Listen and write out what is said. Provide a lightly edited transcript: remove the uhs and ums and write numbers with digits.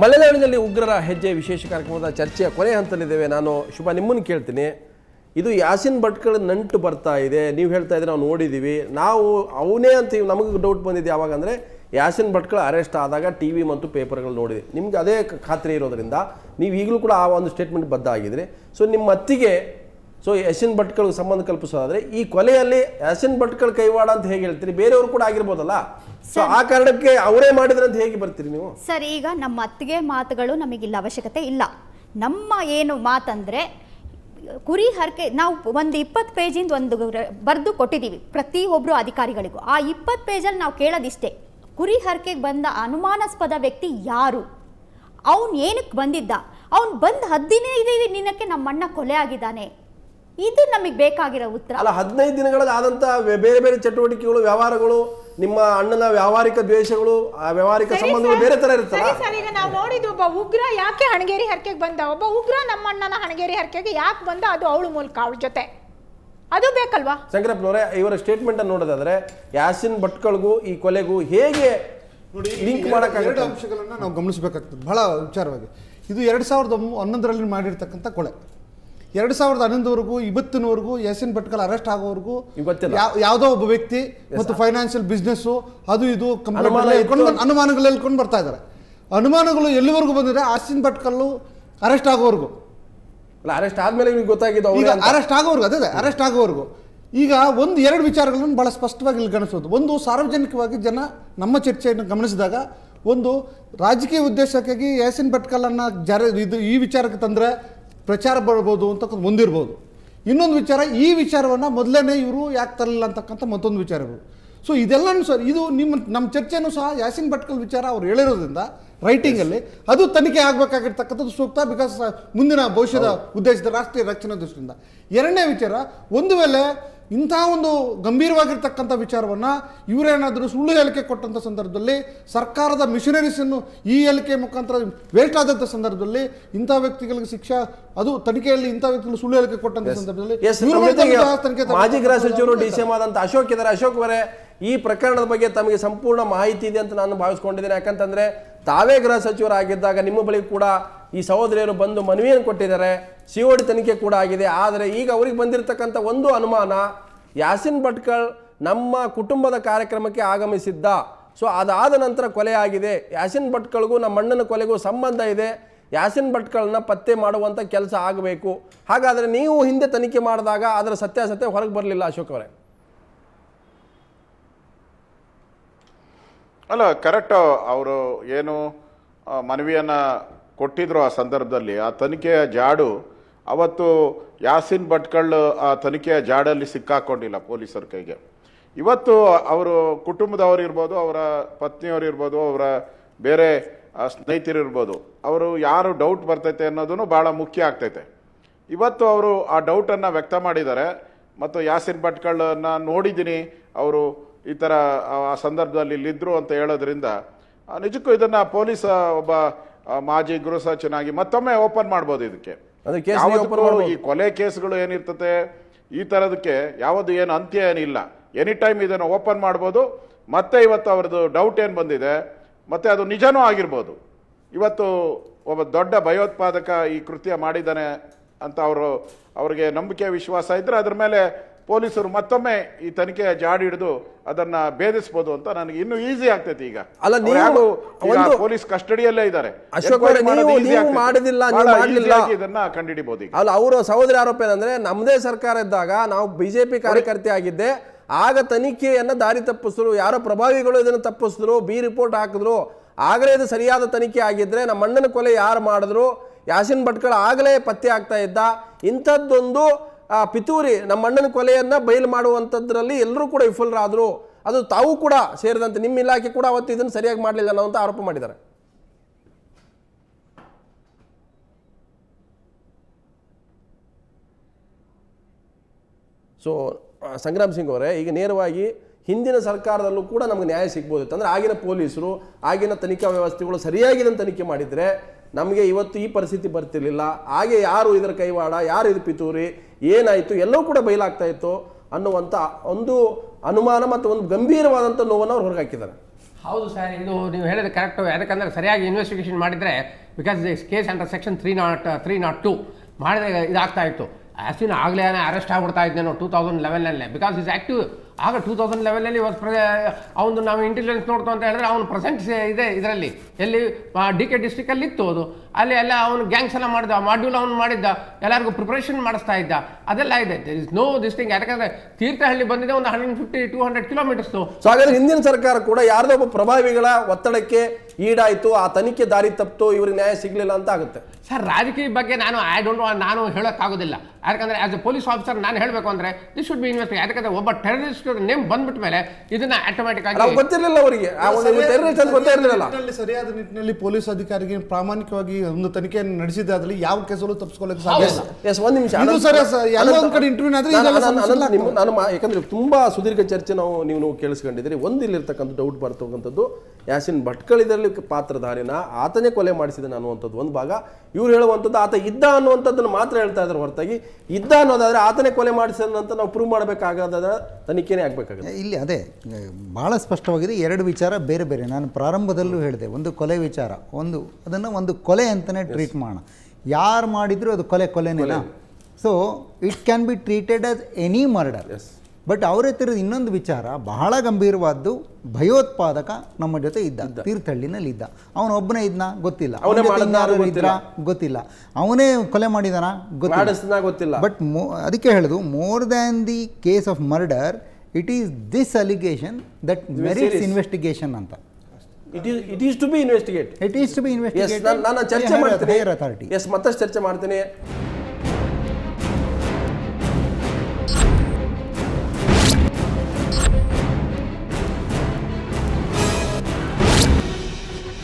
ಮಲೆನಾಡಿನಲ್ಲಿ ಉಗ್ರರ ಹೆಜ್ಜೆ ವಿಶೇಷ ಕಾರ್ಯಕ್ರಮದ ಚರ್ಚೆಯ ಕೊನೆ ಹಂತದಲ್ಲಿದ್ದೇವೆ. ನಾನು ಶುಭ ನಿಮ್ಮನ್ನು ಕೇಳ್ತೀನಿ. ಇದು ಯಾಸಿನ್ ಭಟ್ಕಳ ನಂಟು ಬರ್ತಾ ಇದೆ, ನೀವು ಹೇಳ್ತಾ ಇದ್ರೆ ನಾವು ನೋಡಿದ್ದೀವಿ, ನಾವು ಅವನೇ ಅಂತ ನಮಗೆ ಡೌಟ್ ಬಂದಿದೆ. ಯಾವಾಗ ಅಂದರೆ ಯಾಸಿನ್ ಭಟ್ಕಳ ಅರೆಸ್ಟ್ ಆದಾಗ ಟಿ ವಿ ಮತ್ತು ಪೇಪರ್ಗಳು ನೋಡಿದೆ. ನಿಮ್ಗೆ ಅದೇ ಖಾತ್ರಿ ಇರೋದ್ರಿಂದ ನೀವು ಈಗಲೂ ಕೂಡ ಆ ಒಂದು ಸ್ಟೇಟ್ಮೆಂಟ್ ಬದ್ಧ ಆಗಿದ್ರಿ. ಸೊ ನಿಮ್ಮ ಅತ್ತಿಗೆ ಯಾಸಿನ್ ಭಟ್ಕಳ್ಗೆ ಸಂಬಂಧ ಕಲ್ಪಿಸೋದಾದ್ರೆ ಈ ಕೊಲೆಯಲ್ಲಿ ಯಾಸಿನ್ ಭಟ್ಕಳ ಕೈವಾಡ ಅಂತ ಹೇಗೆ ಹೇಳ್ತೀರಿ? ಬೇರೆಯವರು ಕೂಡ ಆಗಿರ್ಬೋದಲ್ಲ. ಸೊ ಆ ಕಾರಣಕ್ಕೆ ಅವರೇ ಮಾಡಿದ್ರೆ ಅಂತ ಹೇಗೆ ಬರ್ತೀರಿ ನೀವು? ಸರ್, ಈಗ ನಮ್ಮ ಅತ್ತಿಗೆ ಮಾತುಗಳು ನಮಗಿಲ್ಲ, ಅವಶ್ಯಕತೆ ಇಲ್ಲ. ನಮ್ಮ ಏನು ಮಾತಂದ್ರೆ ಕುರಿ ಹರಕೆ ನಾವು ಒಂದು 20 ಪೇಜಿಂದ ಒಂದು ಬರೆದು ಕೊಟ್ಟಿದ್ದೀವಿ ಪ್ರತಿಯೊಬ್ಬರು ಅಧಿಕಾರಿಗಳಿಗೂ. ಆ 20 ಪೇಜಲ್ಲಿ ನಾವು ಕೇಳೋದಿಷ್ಟೇ, ಕುರಿ ಹರಕೆಗೆ ಬಂದ ಅನುಮಾನಾಸ್ಪದ ವ್ಯಕ್ತಿ ಯಾರು, ಅವನು ಏನಕ್ಕೆ ಬಂದಿದ್ದ, ಅವನು ಬಂದು 15 ದಿನಕ್ಕೆ ನಮ್ಮಣ್ಣ ಕೊಲೆ ಆಗಿದ್ದಾನೆ, ಇದು ನಮಗೆ ಬೇಕಾಗಿರೋ ಉತ್ತರ. ಅಲ್ಲ, 15 ದಿನಗಳಲ್ಲಿ ಆದಂತ ಬೇರೆ ಬೇರೆ ಚಟುವಟಿಕೆಗಳು, ವ್ಯವಹಾರಗಳು, ನಿಮ್ಮ ಅಣ್ಣನ ವ್ಯಾವಹಾರಿಕ ದ್ವೇಷಗಳು, ಆ ವ್ಯಾವಹಾರಿಕ ಸಂಬಂಧಗಳು ಬೇರೆ ತರ ಇರುತ್ತಲ್ಲ. ಈಗ ನಾವು ನೋಡಿದ್ವಿ, ಒಬ್ಬ ಉಗ್ರ ಯಾಕೆ ಹಣಗೇರಿ ಹರಕೆಗೆ ಬಂದ, ಒಬ್ಬ ಉಗ್ರ ನಮ್ಮ ಅಣ್ಣನ ಹಣಗೇರಿ ಹರಕೆಗೆ ಯಾಕೆ ಬಂದ, ಅದು ಅವಳ ಮೂಲಕ, ಅವಳ ಜೊತೆ, ಅದು ಬೇಕಲ್ವಾ? ಶಂಕರಪ್ಪನವರೇ, ಇವರ ಸ್ಟೇಟ್ಮೆಂಟ್ ಅನ್ನು ನೋಡೋದಾದ್ರೆ ಯಾಸಿನ್ ಭಟ್ಕಳ್ಗೂ ಈ ಕೊಲೆಗೂ ಹೇಗೆ ಲಿಂಕ್ ಮಾಡಕ್ಕಾಗುತ್ತೆ? ಅಂಶಗಳನ್ನ ನಾವು ಗಮನಿಸಬೇಕಾಗ್ತದೆ ಬಹಳ ವಿಚಾರವಾಗಿ. ಇದು 2011ರಲ್ಲಿ ಮಾಡಿರ್ತಕ್ಕಂಥ ಕೊಲೆ. 2011ವರೆಗೂ ಇವತ್ತಿನವರೆಗೂ ಯಾಸಿನ್ ಭಟ್ಕಳ ಅರೆಸ್ಟ್ ಆಗೋವರೆಗೂ ಯಾವುದೋ ಒಬ್ಬ ವ್ಯಕ್ತಿ ಮತ್ತು ಫೈನಾನ್ಷಿಯಲ್ ಬಿಸ್ನೆಸ್ ಅದು ಇದು ಅನುಮಾನಗಳು ಹೇಳ್ಕೊಂಡು ಬರ್ತಾ ಇದ್ದಾರೆ. ಅನುಮಾನಗಳು ಎಲ್ಲಿವರೆಗೂ ಬಂದಿದೆ? ಯಾಸಿನ್ ಭಟ್ಕಲ್ ಅರೆಸ್ಟ್ ಆಗೋವರೆಗೂ. ಅರೆಸ್ಟ್ ಆದ್ಮೇಲೆ ಗೊತ್ತಾಗಿದ್ದು ಈಗ ಅರೆಸ್ಟ್ ಆಗೋವರೆಗೂ, ಅದೇ ಅರೆಸ್ಟ್ ಆಗೋವರೆಗೂ. ಈಗ 1-2 ವಿಚಾರಗಳನ್ನು ಬಹಳ ಸ್ಪಷ್ಟವಾಗಿ ಇಲ್ಲಿ ಗಮನಿಸೋದು. ಒಂದು, ಸಾರ್ವಜನಿಕವಾಗಿ ಜನ ನಮ್ಮ ಚರ್ಚೆಯನ್ನು ಗಮನಿಸಿದಾಗ ಒಂದು ರಾಜಕೀಯ ಉದ್ದೇಶಕ್ಕಾಗಿ ಯಾಸಿನ್ ಭಟ್ಕಲನ್ನು ಈ ವಿಚಾರಕ್ಕೆ ತಂದರೆ ಪ್ರಚಾರ ಬರ್ಬೋದು ಅಂತ ಮುಂದಿರ್ಬೋದು. ಇನ್ನೊಂದು ವಿಚಾರ, ಈ ವಿಚಾರವನ್ನು ಮೊದಲೇ ಇವರು ಯಾಕೆ ತರಲಿಲ್ಲ ಅಂತಕ್ಕಂಥ ಮತ್ತೊಂದು ವಿಚಾರ ಇರ್ಬೋದು. ಸೊ ಇದೆಲ್ಲನೂ ಸರ್, ಇದು ನಮ್ಮ ಚರ್ಚೆನೂ ಸಹ ಯಾಸಿನ್ ಭಟ್ಕಲ್ ವಿಚಾರ ಅವ್ರು ಹೇಳಿರೋದ್ರಿಂದ ರೈಟಿಂಗಲ್ಲಿ ಅದು ತನಿಖೆ ಆಗಬೇಕಾಗಿರ್ತಕ್ಕಂಥದ್ದು ಸೂಕ್ತ. ಬಿಕಾಸ್ ಮುಂದಿನ ಭವಿಷ್ಯದ ಉದ್ದೇಶದ ರಾಷ್ಟ್ರೀಯ ರಕ್ಷಣಾ ದೃಷ್ಟಿಯಿಂದ. ಎರಡನೇ ವಿಚಾರ, ಒಂದು ವೇಳೆ ಇಂಥ ಒಂದು ಗಂಭೀರವಾಗಿರ್ತಕ್ಕಂಥ ವಿಚಾರವನ್ನು ಇವರೇನಾದರೂ ಸುಳ್ಳು ಹೇಳಿಕೆ ಕೊಟ್ಟಂಥ ಸಂದರ್ಭದಲ್ಲಿ ಸರ್ಕಾರದ ಮಿಷನರೀಸನ್ನು ಈ ಹೇಳಿಕೆ ಮುಖಾಂತರ ವೇಸ್ಟ್ ಆದಂಥ ಸಂದರ್ಭದಲ್ಲಿ ಇಂಥ ವ್ಯಕ್ತಿಗಳಿಗೆ ಶಿಕ್ಷೆ, ಅದು ತನಿಖೆಯಲ್ಲಿ ಇಂಥ ವ್ಯಕ್ತಿಗಳು ಸುಳ್ಳು ಹೇಳಿಕೆ ಕೊಟ್ಟಂಥ ಸಂದರ್ಭದಲ್ಲಿ ಮಾಜಿ ಗೃಹ ಸಚಿವರು ಡಿ.ಸಿ.ಎಂ ಆದಂಥ ಅಶೋಕ್ ಇದ್ದಾರೆ. ಅಶೋಕ್ ಅವರೇ, ಈ ಪ್ರಕರಣದ ಬಗ್ಗೆ ತಮಗೆ ಸಂಪೂರ್ಣ ಮಾಹಿತಿ ಇದೆ ಅಂತ ನಾನು ಭಾವಿಸ್ಕೊಂಡಿದ್ದೇನೆ. ಯಾಕಂತಂದ್ರೆ ತಾವೇ ಗೃಹ ಸಚಿವರಾಗಿದ್ದಾಗ ನಿಮ್ಮ ಬಳಿ ಕೂಡ ಈ ಸಹೋದರಿಯರು ಬಂದು ಮನವಿಯನ್ನು ಕೊಟ್ಟಿದ್ದಾರೆ, COD ತನಿಖೆ ಕೂಡ ಆಗಿದೆ. ಆದರೆ ಈಗ ಅವರಿಗೆ ಬಂದಿರತಕ್ಕಂಥ ಒಂದು ಅನುಮಾನ, ಯಾಸಿನ್ ಭಟ್ಕಳ್ ನಮ್ಮ ಕುಟುಂಬದ ಕಾರ್ಯಕ್ರಮಕ್ಕೆ ಆಗಮಿಸಿದ್ದ, ಸೊ ಅದಾದ ನಂತರ ಕೊಲೆ ಆಗಿದೆ, ಯಾಸಿನ್ ಭಟ್ಕಳ್ಗೂ ನಮ್ಮ ಅಣ್ಣನ ಕೊಲೆಗೂ ಸಂಬಂಧ ಇದೆ, ಯಾಸಿನ್ ಭಟ್ಕಳ್ನ ಪತ್ತೆ ಮಾಡುವಂಥ ಕೆಲಸ ಆಗಬೇಕು. ಹಾಗಾದರೆ ನೀವು ಹಿಂದೆ ತನಿಖೆ ಮಾಡಿದಾಗ ಅದರ ಸತ್ಯಾಸತ್ಯ ಹೊರಗೆ ಬರಲಿಲ್ಲ ಅಶೋಕ್ ಅವರೇ? ಅಲ್ಲ, ಕರೆಕ್ಟ್. ಅವರು ಏನು ಮನವಿಯನ್ನು ಕೊಟ್ಟಿದ್ರು ಆ ಸಂದರ್ಭದಲ್ಲಿ, ಆ ತನಿಖೆಯ ಜಾಡು ಅವತ್ತು ಯಾಸಿನ್ ಭಟ್ಕಳ್ ಆ ತನಿಖೆಯ ಜಾಡಲ್ಲಿ ಸಿಕ್ಕಾಕೊಂಡಿಲ್ಲ ಪೊಲೀಸರ ಕೈಗೆ. ಇವತ್ತು ಅವರು ಕುಟುಂಬದವರು ಇರ್ಬೋದು, ಅವರ ಪತ್ನಿಯವರು ಇರ್ಬೋದು, ಅವರ ಬೇರೆ ಸ್ನೇಹಿತರಿರ್ಬೋದು, ಅವರು ಯಾರು ಡೌಟ್ ಬರ್ತೈತೆ ಅನ್ನೋದನ್ನು ಭಾಳ ಮುಖ್ಯ ಆಗ್ತೈತೆ. ಇವತ್ತು ಅವರು ಆ ಡೌಟನ್ನು ವ್ಯಕ್ತ ಮಾಡಿದ್ದಾರೆ. ಮತ್ತು ಯಾಸಿನ್ ಭಟ್ಕಳನ್ನ ನೋಡಿದ್ದೀನಿ, ಅವರು ಈ ಥರ ಆ ಸಂದರ್ಭದಲ್ಲಿ ಇಲ್ಲಿದ್ದರು ಅಂತ ಹೇಳೋದ್ರಿಂದ ನಿಜಕ್ಕೂ ಇದನ್ನು ಪೊಲೀಸ್ ಒಬ್ಬ ಮಾಜಿ ಗೃಹ ಸಚಿವನಾಗಿ ಮತ್ತೊಮ್ಮೆ ಓಪನ್ ಮಾಡ್ಬೋದು. ಇದಕ್ಕೆ ಈ ಕೊಲೆ ಕೇಸ್ಗಳು ಏನಿರ್ತತೆ ಈ ಥರದಕ್ಕೆ ಯಾವುದು ಏನು ಅಂತ್ಯ ಏನಿಲ್ಲ. ಎನಿ ಟೈಮ್ ಇದನ್ನು ಓಪನ್ ಮಾಡ್ಬೋದು. ಮತ್ತೆ ಇವತ್ತು ಅವ್ರದ್ದು ಡೌಟ್ ಏನು ಬಂದಿದೆ, ಮತ್ತೆ ಅದು ನಿಜನೂ ಆಗಿರ್ಬೋದು. ಇವತ್ತು ಒಬ್ಬ ದೊಡ್ಡ ಭಯೋತ್ಪಾದಕ ಈ ಕೃತ್ಯ ಮಾಡಿದ್ದಾನೆ ಅಂತ ಅವ್ರಿಗೆ ನಂಬಿಕೆ ವಿಶ್ವಾಸ ಇದ್ರೆ ಅದ್ರ ಮೇಲೆ ಪೊಲೀಸರು ಮತ್ತೊಮ್ಮೆ ಈ ತನಿಖೆಯ ಜಾಡಿ ಹಿಡಿದು ಅದನ್ನ ಭೇದಿಸಬಹುದು ಅಂತ ನನಗೆ ಇನ್ನೂ ಈಸಿ ಆಗ್ತೈತಿ. ಈಗ ಪೊಲೀಸ್ ಕಸ್ಟಡಿಯಲ್ಲೇ ಇದ್ದಾರೆ, ಇದನ್ನ ಕಂಡುಹಿಡಿಬಹುದು. ಅಲ್ಲ, ಅವರ ಸಹೋದರಿ ಆರೋಪ ಏನಂದ್ರೆ, ನಮ್ಮದೇ ಸರ್ಕಾರ ಇದ್ದಾಗ ನಾವು ಬಿಜೆಪಿ ಕಾರ್ಯಕರ್ತೆ ಆಗಿದ್ದೆ, ಆಗ ತನಿಖೆಯನ್ನ ದಾರಿ ತಪ್ಪಿಸಿದ್ರು, ಯಾರೋ ಪ್ರಭಾವಿಗಳು ಇದನ್ನು ತಪ್ಪಿಸಿದ್ರು, ಬಿ ರಿಪೋರ್ಟ್ ಹಾಕಿದ್ರು, ಆಗಲೇ ಇದು ಸರಿಯಾದ ತನಿಖೆ ಆಗಿದ್ರೆ ನಮ್ಮ ಅಣ್ಣನ ಕೊಲೆ ಯಾರು ಮಾಡಿದ್ರು, ಯಾಸಿನ್ ಭಟ್ಕಳ್ ಆಗಲೇ ಪತ್ತೆ ಆಗ್ತಾ ಇದ್ದ. ಇಂಥದ್ದೊಂದು ಪಿತೂರಿ ನಮ್ಮ ಅಣ್ಣನ ಕೊಲೆಯನ್ನ ಬಯಲು ಮಾಡುವಂಥದ್ರಲ್ಲಿ ಎಲ್ಲರೂ ಕೂಡ ವಿಫಲರಾದರು. ಅದು ತಾವು ಕೂಡ ಸೇರಿದಂತೆ ನಿಮ್ಮ ಇಲಾಖೆ ಕೂಡ ಅವತ್ತು ಇದನ್ನು ಸರಿಯಾಗಿ ಮಾಡಲಿಲ್ಲ ಅನ್ನೋ ಅಂತ ಆರೋಪ ಮಾಡಿದ್ದಾರೆ. ಸೊ ಸಂಗ್ರಾಮ್ ಸಿಂಗ್ ಅವರೇ, ಈಗ ನೇರವಾಗಿ ಹಿಂದಿನ ಸರ್ಕಾರದಲ್ಲೂ ಕೂಡ ನಮಗೆ ನ್ಯಾಯ ಸಿಗ್ಬೋದಿತ್ತು. ಅಂದರೆ ಆಗಿನ ಪೊಲೀಸರು, ಆಗಿನ ತನಿಖಾ ವ್ಯವಸ್ಥೆಗಳು ಸರಿಯಾಗಿ ಇದನ್ನು ತನಿಖೆ ಮಾಡಿದರೆ ನಮಗೆ ಇವತ್ತು ಈ ಪರಿಸ್ಥಿತಿ ಬರ್ತಿರ್ಲಿಲ್ಲ. ಹಾಗೆ ಯಾರು ಇದರ ಕೈವಾಡ, ಯಾರು ಇದು ಪಿತೂರಿ, ಏನಾಯಿತು ಎಲ್ಲವೂ ಕೂಡ ಬಯಲಾಗ್ತಾ ಇತ್ತು ಅನ್ನುವಂಥ ಒಂದು ಅನುಮಾನ ಮತ್ತು ಒಂದು ಗಂಭೀರವಾದಂಥ ನೋವನ್ನು ಅವ್ರು ಹೊರಗೆ ಹಾಕಿದ್ದಾರೆ. ಹೌದು ಸರ್, ಇದು ನೀವು ಹೇಳಿದ ಕರೆಕ್ಟು. ಯಾಕಂದರೆ ಸರಿಯಾಗಿ ಇನ್ವೆಸ್ಟಿಗೇಷನ್ ಮಾಡಿದರೆ, because this case under section 302 ಮಾಡಿದಾಗ ಇದಾಗ್ತಾ ಇತ್ತು. ಯಾಸಿನ್ ಆಗಲೇ ಅರೆಸ್ಟ್ ಆಗ್ಬಿಡ್ತಾ ಇದ್ದೇನೋ 2011 ಬಿಕಾಸ್ ಇಸ್ ಆ್ಯಕ್ಟಿವ್. ಆಗ 2011 ಅವನು ನಾವು ಇಂಟೆಲಿಜೆನ್ಸ್ ನೋಡ್ತು ಅಂತ ಹೇಳಿದ್ರೆ ಅವನು ಪ್ರೆಸೆಂಟ್ಸ್ ಇದೆ ಇದರಲ್ಲಿ, ಎಲ್ಲಿ DK ಡಿಸ್ಟ್ರಿಕ್ಟಲ್ಲಿ ಇತ್ತು ಅದು. ಅಲ್ಲಿ ಎಲ್ಲ ಅವನು ಗ್ಯಾಂಗ್ಸ್ ಎಲ್ಲ ಮಾಡಿದ, ಮಾಡ್ಯೂಲ್ ಅವನು ಮಾಡಿದ್ದ, ಎಲ್ಲರಿಗೂ ಪ್ರಿಪ್ರೇಷನ್ ಮಾಡಿಸ್ತಾ ಇದ್ದ, ಅದೆಲ್ಲ ಇದೆ. Is no this thing. ಯಾಕಂದರೆ ತೀರ್ಥಹಳ್ಳಿ ಬಂದಿದೆ ಒಂದು 150-200 ಕಿಲೋಮೀಟರ್ಸು. ಸೊ ಹಾಗಾದ್ರೆ ಹಿಂದಿನ ಸರ್ಕಾರ ಕೂಡ ಯಾರ್ದೋ ಒಬ್ಬ ಪ್ರಭಾವಿಗಳ ಒತ್ತಡಕ್ಕೆ ಈಡಾಯಿತು, ಆ ತನಿಖೆ ದಾರಿ ತಪ್ಪಿತು, ಇವ್ರಿಗೆ ನ್ಯಾಯ ಸಿಗಲಿಲ್ಲ ಅಂತ ಆಗುತ್ತೆ. ಸರ್, ರಾಜಕೀಯ ಬಗ್ಗೆ ನಾನು ಹೇಳೋಕ್ಕಾಗೋದಿಲ್ಲ. ಯಾಕಂದರೆ ಆಸ್ ಎ ಪೊಲೀಸ್ ಆಫೀಸರ್ ನಾನು ಹೇಳಬೇಕು ಅಂದರೆ ದಿಸ್ ಶುಡ್ ಬಿ ಇನ್ವೆಸ್ಟಿಗೇಟ್. ಯಾಕಂದರೆ ಒಬ್ಬ ಟೆರರಿಸ್ಟ್ ನೇಮ್ ಬಂದ್ಬಿಟ್ಟ ಮೇಲೆ ಇದನ್ನ ಆಟೋಮ್ಯಾಟಿಕ್ ಆಗಿ ಗೊತ್ತಿರಲಿಲ್ಲ ಅವರಿಗೆ, ಟೆರರಿಸ್ಟ್ ಅಂತ ಗೊತ್ತೇ ಇರಲಿಲ್ಲ. ಸರಿಯಾದ ನಿಟ್ಟಿನಲ್ಲಿ ಪೊಲೀಸ್ ಅಧಿಕಾರಿಗೆ ಪ್ರಾಮಾಣಿಕವಾಗಿ ಒಂದು ತನಿಖೆಯನ್ನು ನಡೆಸಿದಾದಲ್ಲಿ ಯಾವ ಕೇಸಲ್ಲೂ ತಪ್ಪಿಸ್ಕೊಳ್ಳೋಕೆ ಸಾಧ್ಯ ಇಲ್ಲ. ಒಂದ್ ನಿಮಿಷ, ಯಾಕಂದ್ರೆ ತುಂಬಾ ಸುದೀರ್ಘ ಚರ್ಚೆ ನೀವು ಕೇಳಿಸ್ಕೊಂಡಿದ್ದೀರಿ. ಒಂದು ಇಲ್ಲಿರ್ತಕ್ಕಂಥ ಡೌಟ್ ಬರ್ತಕ್ಕಂಥದ್ದು, ಯಾಸಿನ್ ಭಟ್ಕಳ್ ಇದರಲ್ಲಿ ಪಾತ್ರಧಾರಿನ ಆತನೇ ಕೊಲೆ ಮಾಡಿಸಿದ ಅನ್ನುವಂಥದ್ದು ಒಂದು ಭಾಗ. ಇವ್ರು ಹೇಳುವಂಥದ್ದು ಆತ ಇದ್ದ ಅನ್ನುವಂಥದ್ದನ್ನು ಮಾತ್ರ ಹೇಳ್ತಾ ಇದ್ದಾರೆ ಹೊರತಾಗಿ ಇದ್ದ ಅನ್ನೋದಾದ್ರೆ ಆತನೇ ಕೊಲೆ ಮಾಡಿಸಿದಂತ ನಾವು ಪ್ರೂವ್ ಮಾಡಬೇಕಾಗದ ತನಿಖೆನೇ ಆಗ್ಬೇಕಾಗುತ್ತೆ. ಇಲ್ಲಿ ಅದೇ ಭಾಳ ಸ್ಪಷ್ಟವಾಗಿದೆ. ಎರಡು ವಿಚಾರ ಬೇರೆ ಬೇರೆ. ನಾನು ಪ್ರಾರಂಭದಲ್ಲೂ ಹೇಳಿದೆ, ಒಂದು ಕೊಲೆ ವಿಚಾರ, ಅದನ್ನು ಒಂದು ಕೊಲೆ ಅಂತಲೇ ಟ್ರೀಟ್ ಮಾಡೋಣ. ಯಾರು ಮಾಡಿದ್ರು ಅದು ಕೊಲೆನೇನಾ? So it can be treated as any murder. But ಅವ್ರ ಹತ್ತಿರ ಇನ್ನೊಂದು ವಿಚಾರ ಬಹಳ ಗಂಭೀರವಾದ್ದು, ಭಯೋತ್ಪಾದಕ ನಮ್ಮ ಜೊತೆ ಇದ್ದ, ತೀರ್ಥಹಳ್ಳಿನಲ್ಲಿ ಇದ್ದ. ಅವನೊಬ್ಬನೇ ಇದ್ನ ಗೊತ್ತಿಲ್ಲ, ಗೊತ್ತಿಲ್ಲ, ಅವನೇ ಕೊಲೆ ಮಾಡಿದಾನ ಗೊತ್ತಿಲ್ಲ. ಬಟ್ ಅದಕ್ಕೆ ಹೇಳುದು, more than the case of murder, it is this allegation that merits investigation ಅಂತ. It is to be investigated. ನಾನು ಚರ್ಚೆ ಮಾಡ್ತೀನಿ. ಮತ್ತಷ್ಟು ಚರ್ಚೆ ಮಾಡ್ತೀನಿ.